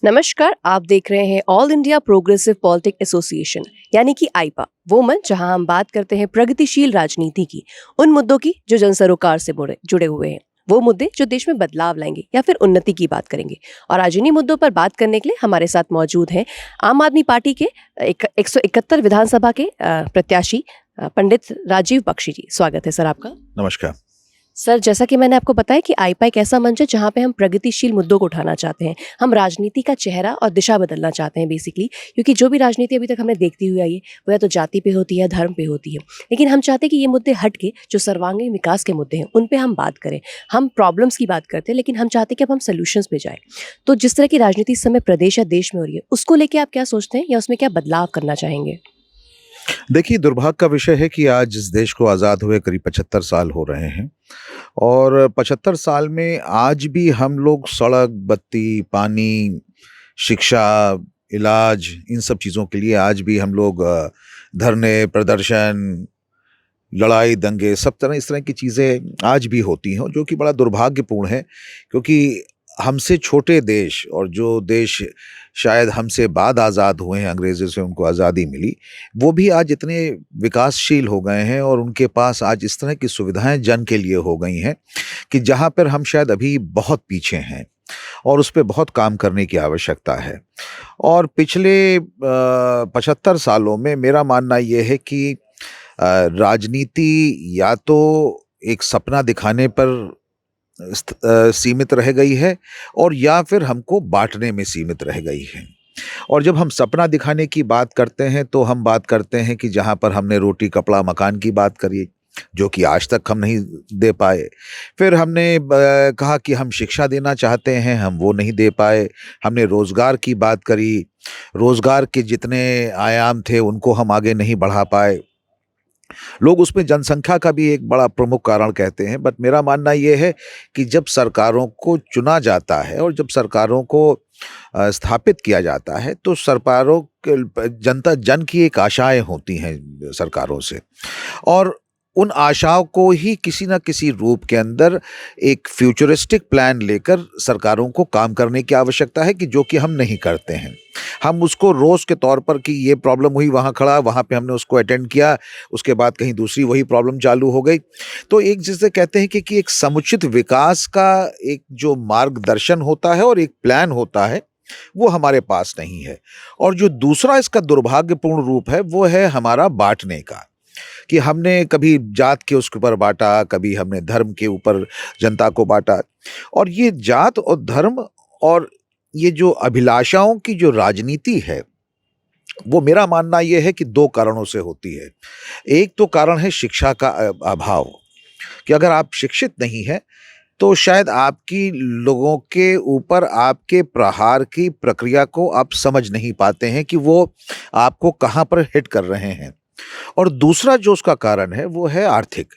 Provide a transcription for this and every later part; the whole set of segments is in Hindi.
नमस्कार, आप देख रहे हैं all India progressive politic association यानी कि आईपा, वो मंच जहां हम बात करते हैं प्रगतिशील राजनीति की, उन मुद्दों की जो जन सरोकार से जुड़े हुए हैं, वो मुद्दे जो देश में बदलाव लाएंगे या फिर उन्नति की बात करेंगे। और आज इन्हीं मुद्दों पर बात करने के लिए हमारे साथ मौजूद हैं आम आदमी पार्टी के 171 विधानसभा के प्रत्याशी पंडित राजीव बख्शी जी। स्वागत है सर आपका। नमस्कार सर, जैसा कि मैंने आपको बताया कि आईपा एक ऐसा मंच है जहाँ पे हम प्रगतिशील मुद्दों को उठाना चाहते हैं। हम राजनीति का चेहरा और दिशा बदलना चाहते हैं बेसिकली, क्योंकि जो भी राजनीति अभी तक हमने देखती हुई आई है वो या तो जाति पे होती है, धर्म पे होती है। लेकिन हम चाहते हैं कि ये मुद्दे हट के जो सर्वांगीण विकास के मुद्दे हैं उन पे हम बात करें। हम प्रॉब्लम्स की बात करते हैं लेकिन हम चाहते हैं कि अब हम सोल्यूशंस पे जाएं। तो जिस तरह की राजनीति इस समय प्रदेश या देश में हो रही है, उसको लेके आप क्या सोचते हैं या उसमें क्या बदलाव करना चाहेंगे? देखिए, दुर्भाग्य का विषय है कि आज इस देश को आज़ाद हुए करीब 75 साल हो रहे हैं और 75 साल में आज भी हम लोग सड़क, बत्ती, पानी, शिक्षा, इलाज, इन सब चीज़ों के लिए आज भी हम लोग धरने, प्रदर्शन, लड़ाई, दंगे, सब तरह इस तरह की चीज़ें आज भी होती हैं, जो कि बड़ा दुर्भाग्यपूर्ण है। क्योंकि हमसे छोटे देश और जो देश शायद हमसे बाद आज़ाद हुए हैं, अंग्रेज़ों से उनको आज़ादी मिली, वो भी आज इतने विकासशील हो गए हैं और उनके पास आज इस तरह की सुविधाएं जन के लिए हो गई हैं कि जहाँ पर हम शायद अभी बहुत पीछे हैं और उस पे बहुत काम करने की आवश्यकता है। और पिछले 75 सालों में मेरा मानना ये है कि राजनीति या तो एक सपना दिखाने पर सीमित रह गई है और या फिर हमको बांटने में सीमित रह गई है। और जब हम सपना दिखाने की बात करते हैं तो हम बात करते हैं कि जहाँ पर हमने रोटी, कपड़ा, मकान की बात करी, जो कि आज तक हम नहीं दे पाए। फिर हमने कहा कि हम शिक्षा देना चाहते हैं, हम वो नहीं दे पाए। हमने रोज़गार की बात करी, रोज़गार के जितने आयाम थे उनको हम आगे नहीं बढ़ा पाए। लोग उसमें जनसंख्या का भी एक बड़ा प्रमुख कारण कहते हैं, बट मेरा मानना ये है कि जब सरकारों को चुना जाता है और जब सरकारों को स्थापित किया जाता है तो सरकारों के जनता जन की एक आशाएं होती हैं सरकारों से, और उन आशाओं को ही किसी न किसी रूप के अंदर एक फ्यूचरिस्टिक प्लान लेकर सरकारों को काम करने की आवश्यकता है, कि जो कि हम नहीं करते हैं। हम उसको रोज़ के तौर पर कि ये प्रॉब्लम हुई, वहाँ खड़ा, वहाँ पे हमने उसको अटेंड किया, उसके बाद कहीं दूसरी वही प्रॉब्लम चालू हो गई। तो एक जिसे कहते हैं कि एक समुचित विकास का एक जो मार्गदर्शन होता है और एक प्लान होता है, वो हमारे पास नहीं है। और जो दूसरा इसका दुर्भाग्यपूर्ण रूप है वो है हमारा बांटने का, कि हमने कभी जात के उसके ऊपर बांटा, कभी हमने धर्म के ऊपर जनता को बांटा। और ये जात और धर्म और ये जो अभिलाषाओं की जो राजनीति है, वो मेरा मानना ये है कि दो कारणों से होती है। एक तो कारण है शिक्षा का अभाव, कि अगर आप शिक्षित नहीं हैं तो शायद आपकी लोगों के ऊपर आपके प्रहार की प्रक्रिया को आप समझ नहीं पाते हैं कि वो आपको कहाँ पर हिट कर रहे हैं। और दूसरा जो उसका कारण है वो है आर्थिक,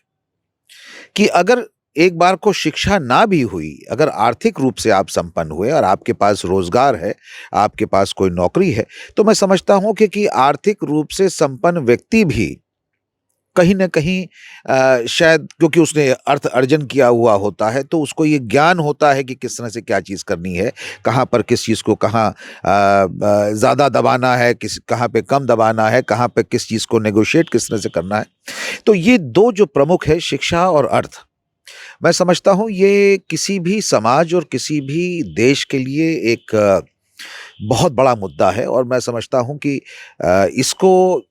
कि अगर एक बार को शिक्षा ना भी हुई, अगर आर्थिक रूप से आप संपन्न हुए और आपके पास रोजगार है, आपके पास कोई नौकरी है, तो मैं समझता हूं कि आर्थिक रूप से संपन्न व्यक्ति भी कहीं न कहीं शायद क्योंकि उसने अर्थ अर्जन किया हुआ होता है, तो उसको ये ज्ञान होता है कि किस तरह से क्या चीज़ करनी है, कहाँ पर किस चीज़ को कहाँ ज़्यादा दबाना है, कहाँ पे कम दबाना है, कहाँ पे किस चीज़ को नेगोशिएट किस तरह से करना है। तो ये दो जो प्रमुख है, शिक्षा और अर्थ, मैं समझता हूँ ये किसी भी समाज और किसी भी देश के लिए एक बहुत बड़ा मुद्दा है। और मैं समझता हूँ कि इसको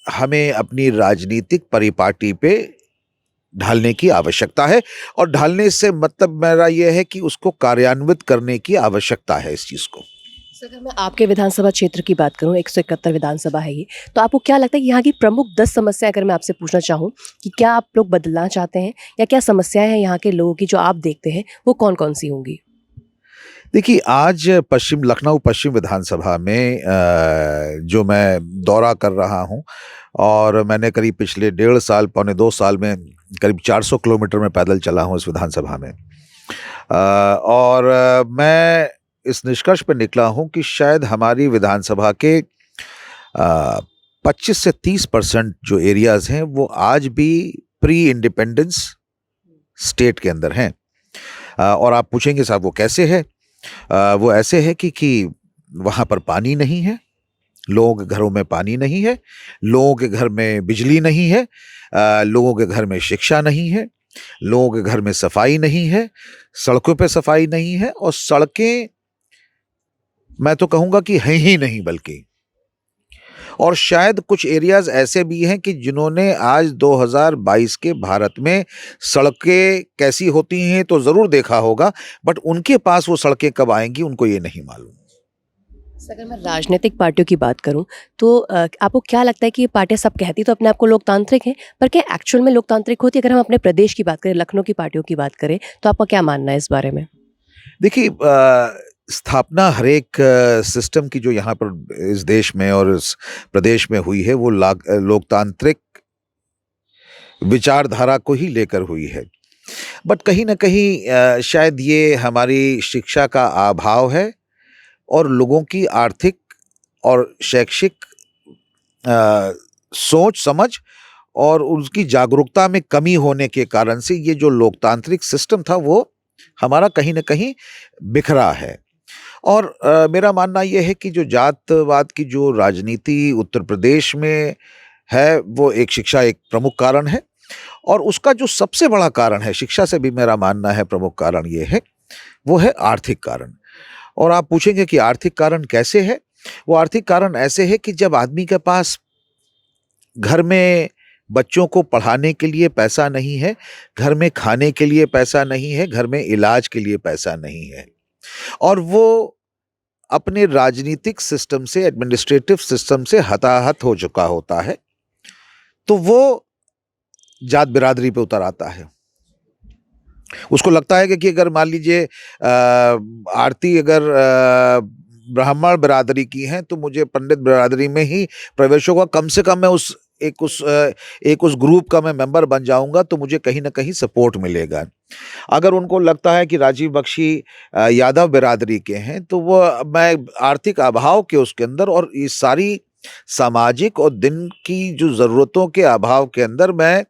हमें अपनी राजनीतिक परिपाटी पे ढालने की आवश्यकता है, और ढालने से मतलब मेरा यह है कि उसको कार्यान्वित करने की आवश्यकता है इस चीज़ को। सर, अगर मैं आपके विधानसभा क्षेत्र की बात करूं, 171 विधानसभा है ये, तो आपको क्या लगता है कि यहाँ की प्रमुख 10 समस्याएं अगर मैं आपसे पूछना चाहूँ कि क्या आप लोग बदलना चाहते हैं या क्या समस्याएं हैं यहाँ के लोगों की जो आप देखते हैं, वो कौन कौन सी होंगी? देखिए, आज लखनऊ पश्चिम विधानसभा में जो मैं दौरा कर रहा हूँ, और मैंने करीब पिछले 1.5 साल, पौने 2 साल में करीब 400 किलोमीटर में पैदल चला हूँ इस विधानसभा में। और मैं इस निष्कर्ष पे निकला हूँ कि शायद हमारी विधानसभा के 25 से 30% जो एरियाज़ हैं वो आज भी प्री इंडिपेंडेंस स्टेट के अंदर हैं। और आप पूछेंगे साहब वो कैसे है? वो ऐसे है कि वहाँ पर पानी नहीं है, लोगों के घरों में पानी नहीं है, लोगों के घर में बिजली नहीं है, लोगों के घर में शिक्षा नहीं है, लोगों के घर में सफाई नहीं है, सड़कों पे सफाई नहीं है, और सड़कें मैं तो कहूँगा कि हैं ही नहीं बल्कि। और शायद कुछ एरियाज ऐसे भी हैं कि जिन्होंने आज 2022 के भारत में सड़कें कैसी होती हैं तो ज़रूर देखा होगा, बट उनके पास वो सड़कें कब आएंगी उनको ये नहीं मालूम। अगर मैं राजनीतिक पार्टियों की बात करूं तो आपको क्या लगता है कि ये पार्टियां सब कहती तो अपने आप को लोकतांत्रिक हैं, पर क्या एक्चुअल में लोकतांत्रिक होती है? अगर हम अपने प्रदेश की बात करें, लखनऊ की पार्टियों की बात करें, तो आपका क्या मानना है इस बारे में? देखिए, स्थापना हर एक सिस्टम की जो यहाँ पर इस देश में और इस प्रदेश में हुई है वो लोकतांत्रिक विचारधारा को ही लेकर हुई है। बट कहीं ना कहीं शायद ये हमारी शिक्षा का अभाव है और लोगों की आर्थिक और शैक्षिक अ, सोच समझ और उनकी जागरूकता में कमी होने के कारण से ये जो लोकतांत्रिक सिस्टम था वो हमारा कहीं ना कहीं बिखरा है। और मेरा मानना ये है कि जो जातवाद की जो राजनीति उत्तर प्रदेश में है वो एक शिक्षा एक प्रमुख कारण है, और उसका जो सबसे बड़ा कारण है, शिक्षा से भी मेरा मानना है प्रमुख कारण ये है, वो है आर्थिक कारण। और आप पूछेंगे कि आर्थिक कारण कैसे है? वो आर्थिक कारण ऐसे है कि जब आदमी के पास घर में बच्चों को पढ़ाने के लिए पैसा नहीं है, घर में खाने के लिए पैसा नहीं है, घर में इलाज के लिए पैसा नहीं है, और वो अपने राजनीतिक सिस्टम से, एडमिनिस्ट्रेटिव सिस्टम से हताहत हो चुका होता है, तो वो जात बिरादरी पे उतर आता है। उसको लगता है कि अगर मान लीजिए आरती अगर ब्राह्मण बिरादरी की हैं तो मुझे पंडित बिरादरी में ही प्रवेश होगा, कम से कम मैं एक उस ग्रुप का मैं मेंबर बन जाऊंगा तो मुझे कहीं ना कहीं सपोर्ट मिलेगा। अगर उनको लगता है कि राजीव बख्शी यादव बिरादरी के हैं तो वो मैं आर्थिक अभाव के उसके अंदर और ये सारी सामाजिक और दिन की जो जरूरतों के अभाव के अंदर मैं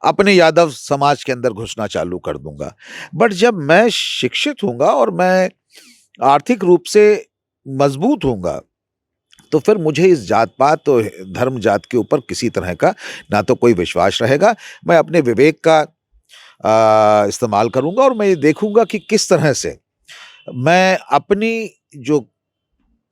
अपने यादव समाज के अंदर घुसना चालू कर दूंगा। बट जब मैं शिक्षित हूंगा और मैं आर्थिक रूप से मजबूत हूंगा तो फिर मुझे इस जात पात और धर्म जात के ऊपर किसी तरह का ना तो कोई विश्वास रहेगा। मैं अपने विवेक का इस्तेमाल करूंगा और मैं ये देखूंगा कि किस तरह से मैं अपनी जो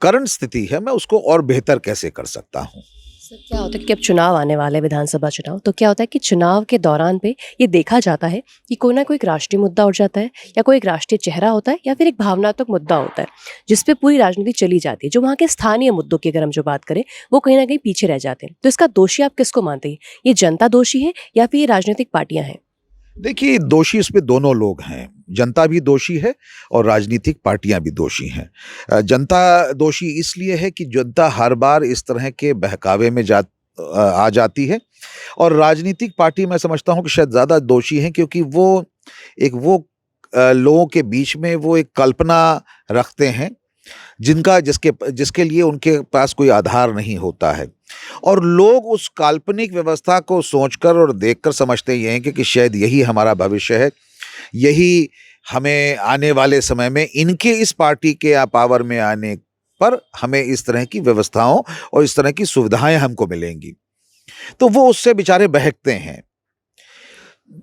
करंट स्थिति है मैं उसको और बेहतर कैसे कर सकता हूं। सर, क्या होता है कि अब चुनाव आने वाले हैं, विधानसभा चुनाव, तो क्या होता है कि चुनाव के दौरान पे ये देखा जाता है कि कोई ना कोई एक राष्ट्रीय मुद्दा उठ जाता है, या कोई एक राष्ट्रीय चेहरा होता है, या फिर एक भावनात्मक मुद्दा होता है जिस पे पूरी राजनीति चली जाती है। जो वहाँ के स्थानीय मुद्दों की अगर हम जो बात करें, वो कहीं ना कहीं पीछे रह जाते हैं। तो इसका दोषी आप किसको मानते हैं? ये जनता दोषी है या फिर ये राजनीतिक पार्टियां हैं? देखिए, दोषी इसमें दोनों लोग हैं, जनता भी दोषी है और राजनीतिक पार्टियां भी दोषी हैं। जनता दोषी इसलिए है कि जनता हर बार इस तरह के बहकावे में आ जाती है, और राजनीतिक पार्टी मैं समझता हूं कि शायद ज्यादा दोषी हैं क्योंकि वो लोगों के बीच में वो एक कल्पना रखते हैं जिसके लिए उनके पास कोई आधार नहीं होता है, और लोग उस काल्पनिक व्यवस्था को सोचकर और देखकर समझते ये हैं कि शायद यही हमारा भविष्य है, यही हमें आने वाले समय में इनके इस पार्टी के पावर में आने पर हमें इस तरह की व्यवस्थाओं और इस तरह की सुविधाएं हमको मिलेंगी, तो वो उससे बेचारे बहकते हैं।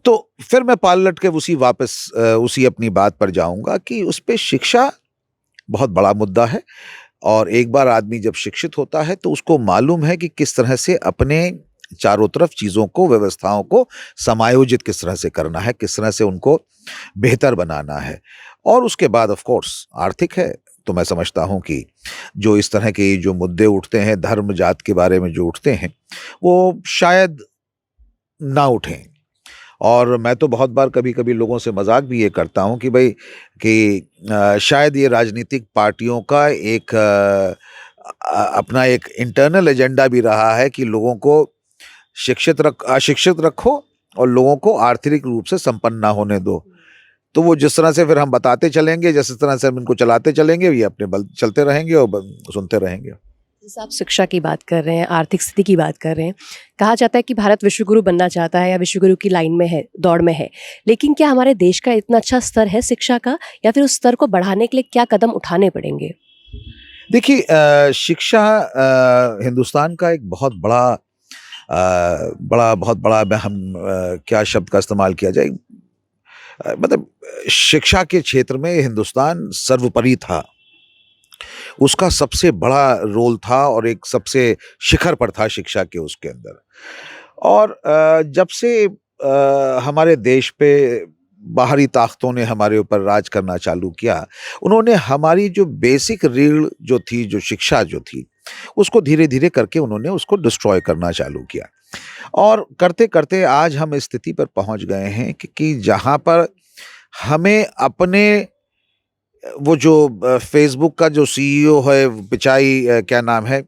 तो फिर मैं पलट के उसी अपनी बात पर जाऊंगा कि उस पे शिक्षा बहुत बड़ा मुद्दा है, और एक बार आदमी जब शिक्षित होता है तो उसको मालूम है कि किस तरह से अपने चारों तरफ चीज़ों को, व्यवस्थाओं को समायोजित किस तरह से करना है, किस तरह से उनको बेहतर बनाना है। और उसके बाद ऑफ कोर्स आर्थिक है, तो मैं समझता हूँ कि जो इस तरह के जो मुद्दे उठते हैं, धर्म जात के बारे में जो उठते हैं, वो शायद ना उठें। और मैं तो बहुत बार कभी-कभी लोगों से मजाक भी ये करता हूँ कि भाई शायद ये राजनीतिक पार्टियों का अपना एक इंटरनल एजेंडा भी रहा है कि लोगों को अशिक्षित रखो और लोगों को आर्थिक रूप से संपन्न ना होने दो। तो वो जिस तरह से फिर हम बताते चलेंगे, जिस तरह से हम इनको चलाते चलेंगे, ये अपने बल चलते रहेंगे और सुनते रहेंगे। जैसे आप शिक्षा की बात कर रहे हैं, आर्थिक स्थिति की बात कर रहे हैं, कहा जाता है कि भारत विश्वगुरु बनना चाहता है या विश्वगुरु की लाइन में है, दौड़ में है। लेकिन क्या हमारे देश का इतना अच्छा स्तर है शिक्षा का, या फिर उस स्तर को बढ़ाने के लिए क्या कदम उठाने पड़ेंगे? देखिए शिक्षा हिंदुस्तान का एक बहुत बड़ा बहुत बड़ा क्या शब्द का इस्तेमाल किया जाए, मतलब शिक्षा के क्षेत्र में हिंदुस्तान सर्वोपरि था। उसका सबसे बड़ा रोल था और एक सबसे शिखर पर था शिक्षा के उसके अंदर। और जब से हमारे देश पे बाहरी ताकतों ने हमारे ऊपर राज करना चालू किया, उन्होंने हमारी जो बेसिक रीढ़ जो थी, जो शिक्षा जो थी, उसको धीरे-धीरे करके उन्होंने उसको डिस्ट्रॉय करना चालू किया। और करते-करते आज हम इस स्थिति पर पहुँच गए हैं कि जहाँ पर हमें अपने वो जो फ़ेसबुक का जो सीईओ है, पिचाई क्या नाम है,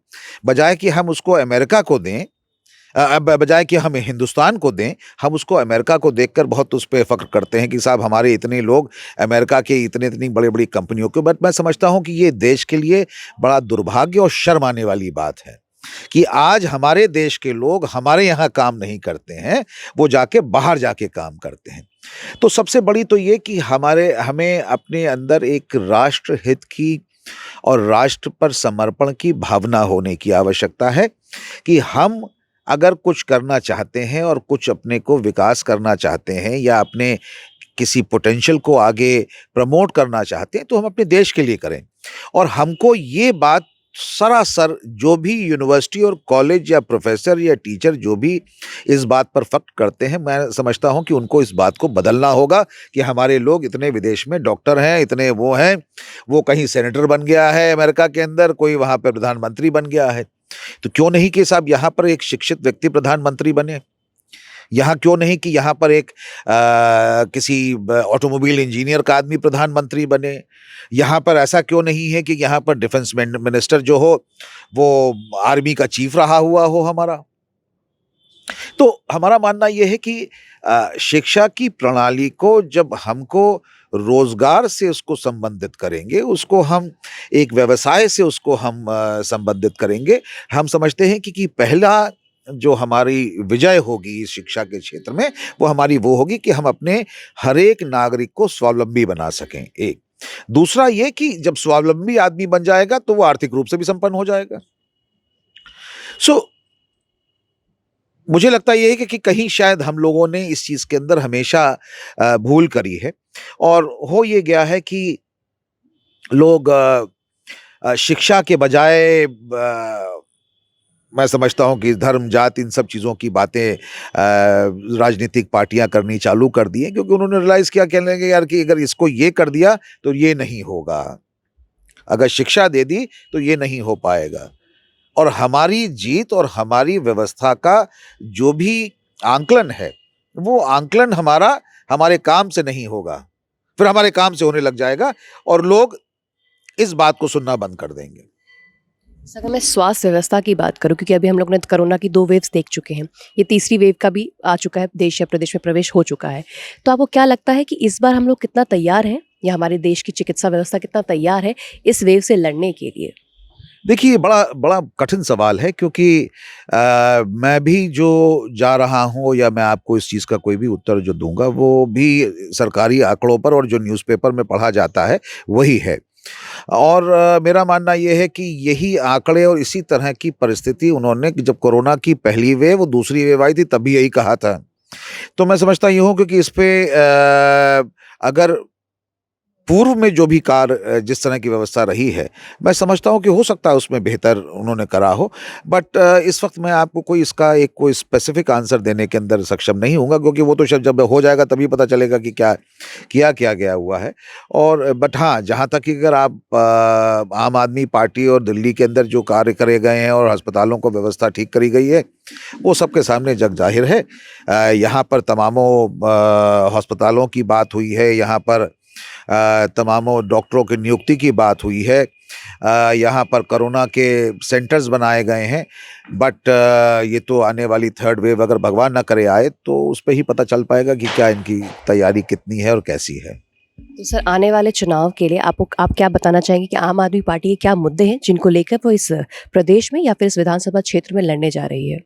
बजाय कि हम उसको अमेरिका को दें, बजाय कि हम हिंदुस्तान को दें, हम उसको अमेरिका को देखकर बहुत उस पे फ़ख्र करते हैं कि साहब हमारे इतने लोग अमेरिका के इतनी बड़ी-बड़ी कंपनियों के, बट मैं समझता हूँ कि ये देश के लिए बड़ा दुर्भाग्य और शर्म आने वाली बात है कि आज हमारे देश के लोग हमारे यहाँ काम नहीं करते हैं, वो जाके बाहर जाके काम करते हैं। तो सबसे बड़ी तो ये कि हमें अपने अंदर एक राष्ट्र हित की और राष्ट्र पर समर्पण की भावना होने की आवश्यकता है कि हम अगर कुछ करना चाहते हैं और कुछ अपने को विकास करना चाहते हैं या अपने किसी पोटेंशियल को आगे प्रमोट करना चाहते हैं, तो हम अपने देश के लिए करें। और हमको ये बात सरासर जो भी यूनिवर्सिटी और कॉलेज या प्रोफेसर या टीचर जो भी इस बात पर फ़ख्र करते हैं, मैं समझता हूँ कि उनको इस बात को बदलना होगा कि हमारे लोग इतने विदेश में डॉक्टर हैं, इतने वो हैं, वो कहीं सेनेटर बन गया है अमेरिका के अंदर, कोई वहाँ पे प्रधानमंत्री बन गया है। तो क्यों नहीं कि साहब यहाँ पर एक शिक्षित व्यक्ति प्रधानमंत्री बने? यहाँ क्यों नहीं कि यहाँ पर एक किसी ऑटोमोबाइल इंजीनियर का आदमी प्रधानमंत्री बने? यहाँ पर ऐसा क्यों नहीं है कि यहाँ पर डिफेंस मिनिस्टर जो हो वो आर्मी का चीफ रहा हुआ हो हमारा? तो हमारा मानना ये है कि शिक्षा की प्रणाली को जब हमको रोजगार से उसको संबंधित करेंगे, उसको हम एक व्यवसाय से उसको हम संबंधित करेंगे, हम समझते हैं कि पहला जो हमारी विजय होगी इस शिक्षा के क्षेत्र में, वो हमारी वो होगी कि हम अपने हर एक नागरिक को स्वावलंबी बना सकें, एक। दूसरा ये कि जब स्वावलंबी आदमी बन जाएगा, तो वो आर्थिक रूप से भी संपन्न हो जाएगा। सो मुझे लगता ये है कि कहीं शायद हम लोगों ने इस चीज़ के अंदर हमेशा भूल करी है और हो ये गया है कि लोग शिक्षा के बजाय मैं समझता हूँ कि धर्म, जाति इन सब चीज़ों की बातें राजनीतिक पार्टियाँ करनी चालू कर दी हैं, क्योंकि उन्होंने रियलाइज़ किया, कहने लगे यार कि अगर इसको ये कर दिया तो ये नहीं होगा। अगर शिक्षा दे दी तो ये नहीं हो पाएगा। और हमारी जीत और हमारी व्यवस्था का जो भी आंकलन है, वो आंकलन हमारा हमारे काम से नहीं होगा। फिर हमारे काम से होने लग जाएगा और लोग इस बात को सुनना बंद कर देंगे। सर, अगर मैं स्वास्थ्य व्यवस्था की बात करूं, क्योंकि अभी हम लोग ने कोरोना की 2 वेव्स देख चुके हैं, ये तीसरी वेव का भी आ चुका है, देश या प्रदेश में प्रवेश हो चुका है। तो आपको क्या लगता है कि इस बार हम लोग कितना तैयार हैं, या हमारे देश की चिकित्सा व्यवस्था कितना तैयार है इस वेव से लड़ने के लिए? देखिए, बड़ा कठिन सवाल है, क्योंकि मैं भी जो जा रहा हूँ या मैं आपको इस चीज़ का कोई भी उत्तर जो दूँगा, वो भी सरकारी आंकड़ों पर और जो न्यूज़पेपर में पढ़ा जाता है, वही है। और मेरा मानना ये है कि यही आंकड़े और इसी तरह की परिस्थिति उन्होंने जब कोरोना की पहली वेव और दूसरी वेव आई थी, तब भी यही कहा था। तो मैं समझता यूँ हूँ, क्योंकि इस पे अगर पूर्व में जो भी कार्य जिस तरह की व्यवस्था रही है, मैं समझता हूँ कि हो सकता है उसमें बेहतर उन्होंने करा हो। बट इस वक़्त मैं आपको कोई स्पेसिफ़िक आंसर देने के अंदर सक्षम नहीं हूँगा, क्योंकि वो तो शायद जब हो जाएगा तभी पता चलेगा कि क्या गया हुआ है। और बट हाँ, जहाँ तक कि अगर आप आम आदमी पार्टी और दिल्ली के अंदर जो कार्य करे गए हैं और अस्पतालों को व्यवस्था ठीक करी गई है, वो सबके सामने जग ज़ाहिर है। यहाँ पर तमामों अस्पतालों की बात हुई है, यहाँ पर तमामों डॉक्टरों की नियुक्ति की बात हुई है, यहाँ पर कोरोना के सेंटर्स बनाए गए हैं। बट ये तो आने वाली थर्ड वेव अगर भगवान ना करे आए, तो उस पे ही पता चल पाएगा कि क्या इनकी तैयारी कितनी है और कैसी है। तो सर, आने वाले चुनाव के लिए आप क्या बताना चाहेंगे कि आम आदमी पार्टी के क्या मुद्दे हैं जिनको लेकर वो इस प्रदेश में या फिर इस विधानसभा क्षेत्र में लड़ने जा रही है?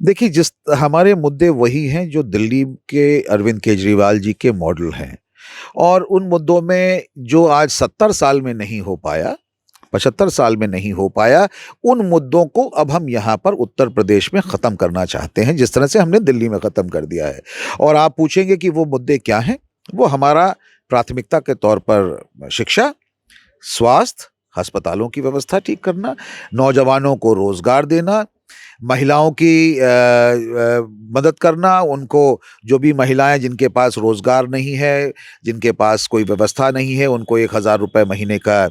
देखिए, हमारे मुद्दे वही हैं जो दिल्ली के अरविंद केजरीवाल जी के मॉडल हैं, और उन मुद्दों में जो आज 70 साल में नहीं हो पाया, 75 साल में नहीं हो पाया, उन मुद्दों को अब हम यहाँ पर उत्तर प्रदेश में ख़त्म करना चाहते हैं, जिस तरह से हमने दिल्ली में ख़त्म कर दिया है। और आप पूछेंगे कि वो मुद्दे क्या हैं? वो हमारा प्राथमिकता के तौर पर शिक्षा, स्वास्थ्य, अस्पतालों की व्यवस्था ठीक करना, नौजवानों को रोज़गार देना, महिलाओं की मदद करना, उनको जो भी महिलाएं जिनके पास रोज़गार नहीं है, जिनके पास कोई व्यवस्था नहीं है, उनको 1000 रुपये महीने का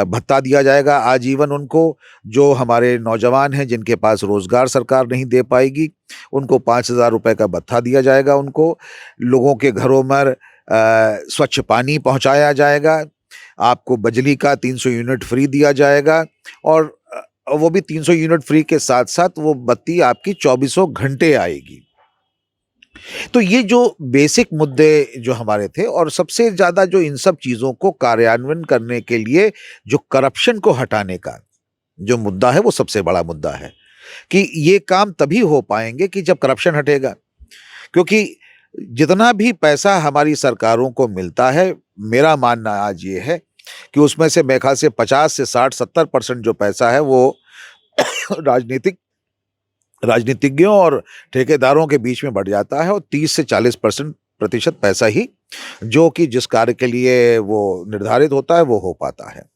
भत्ता दिया जाएगा आजीवन उनको। जो हमारे नौजवान हैं जिनके पास रोज़गार सरकार नहीं दे पाएगी, उनको 5000 रुपये का भत्ता दिया जाएगा उनको। लोगों के घरों में स्वच्छ पानी पहुँचाया जाएगा, आपको बिजली का 300 यूनिट फ्री दिया जाएगा, और वो भी 300 यूनिट फ्री के साथ साथ वो बत्ती आपकी 24 घंटे आएगी। तो ये जो बेसिक मुद्दे जो हमारे थे, और सबसे ज़्यादा जो इन सब चीज़ों को कार्यान्वयन करने के लिए जो करप्शन को हटाने का जो मुद्दा है, वो सबसे बड़ा मुद्दा है कि ये काम तभी हो पाएंगे कि जब करप्शन हटेगा। क्योंकि जितना भी पैसा हमारी सरकारों को मिलता है, मेरा मानना आज ये है कि उसमें से मेरे ख्याल से 50 से 60-70% जो पैसा है वो राजनीतिज्ञों और ठेकेदारों के बीच में बढ़ जाता है, और 30 से 40% पैसा ही जो कि जिस कार्य के लिए वो निर्धारित होता है वो हो पाता है।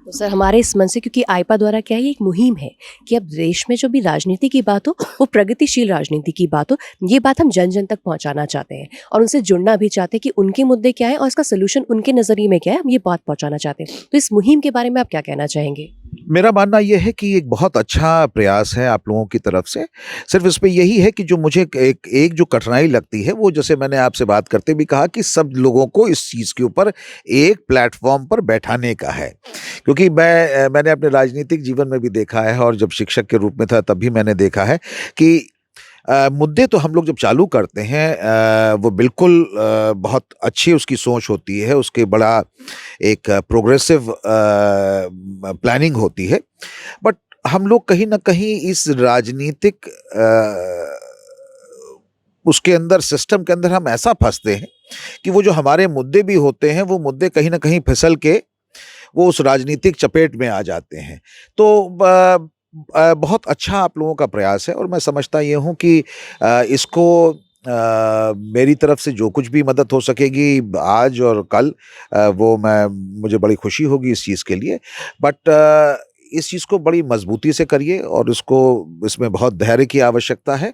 तो सर, हमारे इस मन से, क्योंकि आईपा द्वारा क्या है, ये एक मुहिम है कि अब देश में जो भी राजनीति की बात हो वो प्रगतिशील राजनीति की बात हो, ये बात हम जन जन तक पहुंचाना चाहते हैं और उनसे जुड़ना भी चाहते हैं कि उनके मुद्दे क्या है और इसका सोल्यूशन उनके नज़रिए में क्या है, हम ये बात पहुंचाना चाहते हैं। तो इस मुहिम के बारे में आप क्या कहना चाहेंगे? मेरा मानना यह है कि एक बहुत अच्छा प्रयास है आप लोगों की तरफ से। सिर्फ इसमें यही है कि जो मुझे एक जो कठिनाई लगती है, वो जैसे मैंने आपसे बात करते भी कहा कि सब लोगों को इस चीज़ के ऊपर एक प्लेटफॉर्म पर बैठाने का है। क्योंकि मैंने अपने राजनीतिक जीवन में भी देखा है, और जब शिक्षक के रूप में था तब भी मैंने देखा है कि मुद्दे तो हम लोग जब चालू करते हैं वो बिल्कुल बहुत अच्छी उसकी सोच होती है, उसके बड़ा एक प्रोग्रेसिव प्लानिंग होती है, बट हम लोग कहीं ना कहीं इस राजनीतिक उसके अंदर, सिस्टम के अंदर हम ऐसा फंसते हैं कि वो जो हमारे मुद्दे भी होते हैं, वो मुद्दे कहीं ना कहीं फिसल के वो उस राजनीतिक चपेट में आ जाते हैं। तो बहुत अच्छा आप लोगों का प्रयास है, और मैं समझता ये हूँ कि इसको मेरी तरफ से जो कुछ भी मदद हो सकेगी आज और कल, मुझे बड़ी खुशी होगी इस चीज़ के लिए। बट इस चीज़ को बड़ी मजबूती से करिए, और इसमें बहुत धैर्य की आवश्यकता है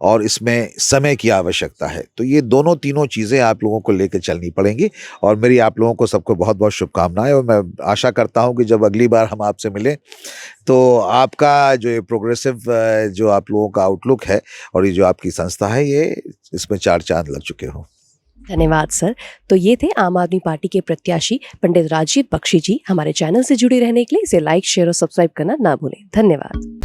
और इसमें समय की आवश्यकता है। तो ये दोनों तीनों चीज़ें आप लोगों को लेकर चलनी पड़ेंगी, और मेरी आप लोगों को सबको बहुत बहुत शुभकामनाएं। और मैं आशा करता हूं कि जब अगली बार हम आपसे मिलें तो आपका जो ये प्रोग्रेसिव जो आप लोगों का आउटलुक है और ये जो आपकी संस्था है, ये इसमें 4 चांद लग चुके हों। धन्यवाद सर। तो ये थे आम आदमी पार्टी के प्रत्याशी पंडित राजीव बख्शी जी। हमारे चैनल से जुड़े रहने के लिए इसे लाइक, शेयर और सब्सक्राइब करना ना भूलें। धन्यवाद।